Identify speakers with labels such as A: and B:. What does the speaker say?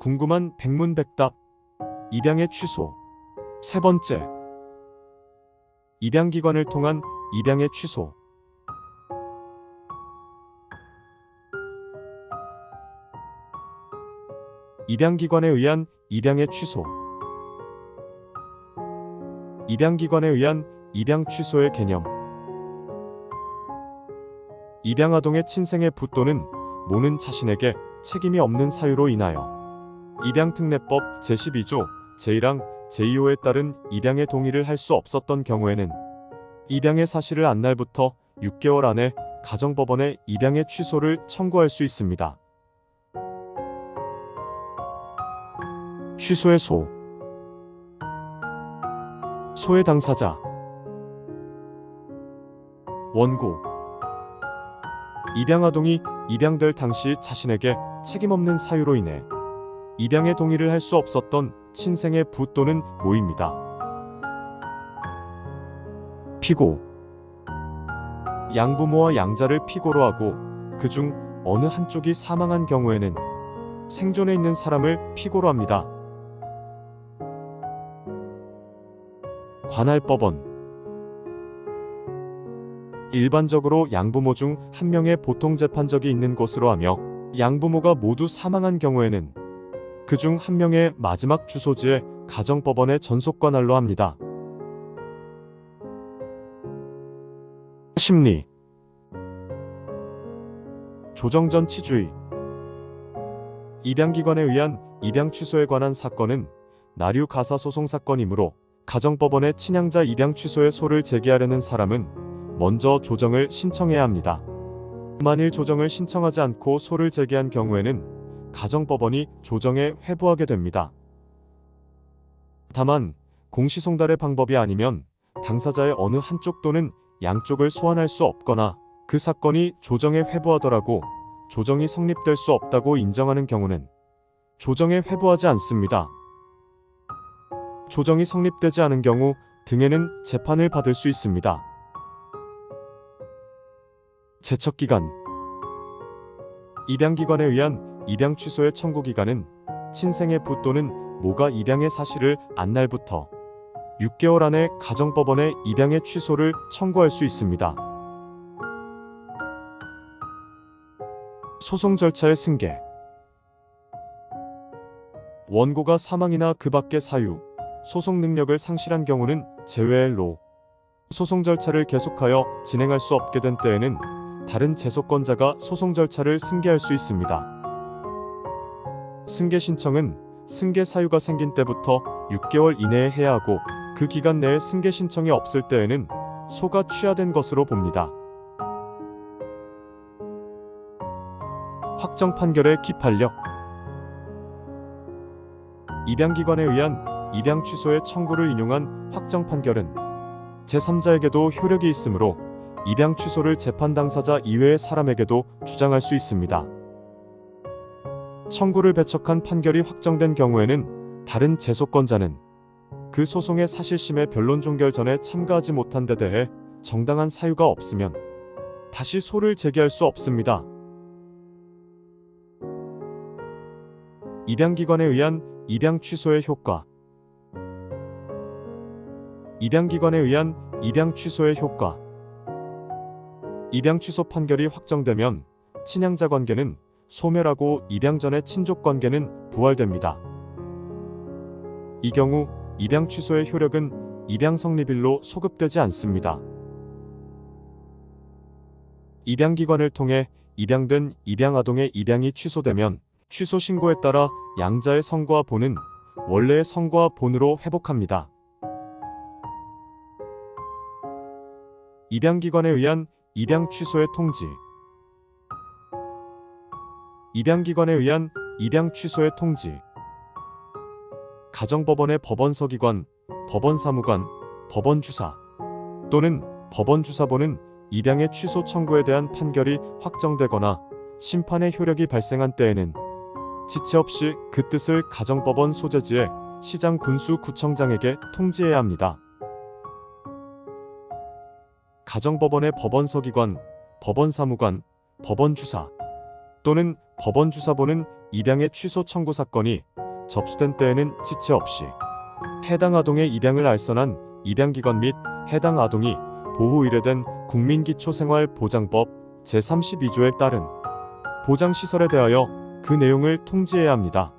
A: 궁금한 백문백답. 입양의 취소. 세 번째, 입양기관을 통한 입양의 취소. 입양기관에 의한 입양의 취소. 입양기관에 의한 입양 취소의 개념. 입양아동의 친생의 부 또는 모는 자신에게 책임이 없는 사유로 인하여 입양특례법 제12조 제1항 제2호에 따른 입양의 동의를 할 수 없었던 경우에는 입양의 사실을 안 날부터 6개월 안에 가정법원에 입양의 취소를 청구할 수 있습니다. 취소의 소. 소의 당사자. 원고. 입양아동이 입양될 당시 자신에게 책임없는 사유로 인해 입양의 동의를 할 수 없었던 친생의 부 또는 모입니다. 피고. 양부모와 양자를 피고로 하고 그중 어느 한쪽이 사망한 경우에는 생존해 있는 사람을 피고로 합니다. 관할 법원. 일반적으로 양부모 중 한 명의 보통 재판적이 있는 것으로 하며 양부모가 모두 사망한 경우에는 그중 한 명의 마지막 주소지에 가정법원에 전속관할로 합니다. 심리. 조정전치주의. 입양기관에 의한 입양 취소에 관한 사건은 나류 가사 소송 사건이므로 가정법원에 친양자 입양 취소의 소를 제기하려는 사람은 먼저 조정을 신청해야 합니다. 만일 조정을 신청하지 않고 소를 제기한 경우에는 가정법원이 조정에 회부하게 됩니다. 다만 공시송달의 방법이 아니면 당사자의 어느 한쪽 또는 양쪽을 소환할 수 없거나 그 사건이 조정에 회부하더라도 조정이 성립될 수 없다고 인정하는 경우는 조정에 회부하지 않습니다. 조정이 성립되지 않은 경우 등에는 재판을 받을 수 있습니다. 제척기간. 입양기관에 의한 입양 취소의 청구기간은 친생의 부 또는 모가 입양의 사실을 안 날부터 6개월 안에 가정법원에 입양의 취소를 청구할 수 있습니다. 소송 절차의 승계. 원고가 사망이나 그 밖의 사유, 소송 능력을 상실한 경우는 제외로 소송 절차를 계속하여 진행할 수 없게 된 때에는 다른 재소권자가 소송 절차를 승계할 수 있습니다. 승계 신청은 승계 사유가 생긴 때부터 6개월 이내에 해야 하고 그 기간 내에 승계 신청이 없을 때에는 소가 취하된 것으로 봅니다. 확정 판결의 기판력. 입양기관에 의한 입양 취소의 청구를 인용한 확정 판결은 제3자에게도 효력이 있으므로 입양 취소를 재판 당사자 이외의 사람에게도 주장할 수 있습니다. 청구를 배척한 판결이 확정된 경우에는 다른 재소권자는 그 소송의 사실심의 변론 종결 전에 참가하지 못한 데 대해 정당한 사유가 없으면 다시 소를 제기할 수 없습니다. 입양기관에 의한 입양 취소의 효과. 입양기관에 의한 입양 취소의 효과. 입양 취소 판결이 확정되면 친양자 관계는 소멸하고 입양 전의 친족 관계는 부활됩니다. 이 경우 입양 취소의 효력은 입양 성립일로 소급되지 않습니다. 입양기관을 통해 입양된 입양아동의 입양이 취소되면 취소 신고에 따라 양자의 성과 본은 원래의 성과 본으로 회복합니다. 입양기관에 의한 입양 취소의 통지. 입양기관에 의한 입양 취소의 통지. 가정법원의 법원서기관, 법원사무관, 법원주사 또는 법원주사본은 입양의 취소 청구에 대한 판결이 확정되거나 심판의 효력이 발생한 때에는 지체 없이 그 뜻을 가정법원 소재지의 시장 군수구청장에게 통지해야 합니다. 가정법원의 법원서기관, 법원사무관, 법원주사 또는 법원주사본은 입양의 취소 청구 사건이 접수된 때에는 지체 없이 해당 아동의 입양을 알선한 입양기관 및 해당 아동이 보호 의뢰된 국민기초생활보장법 제32조에 따른 보장시설에 대하여 그 내용을 통지해야 합니다.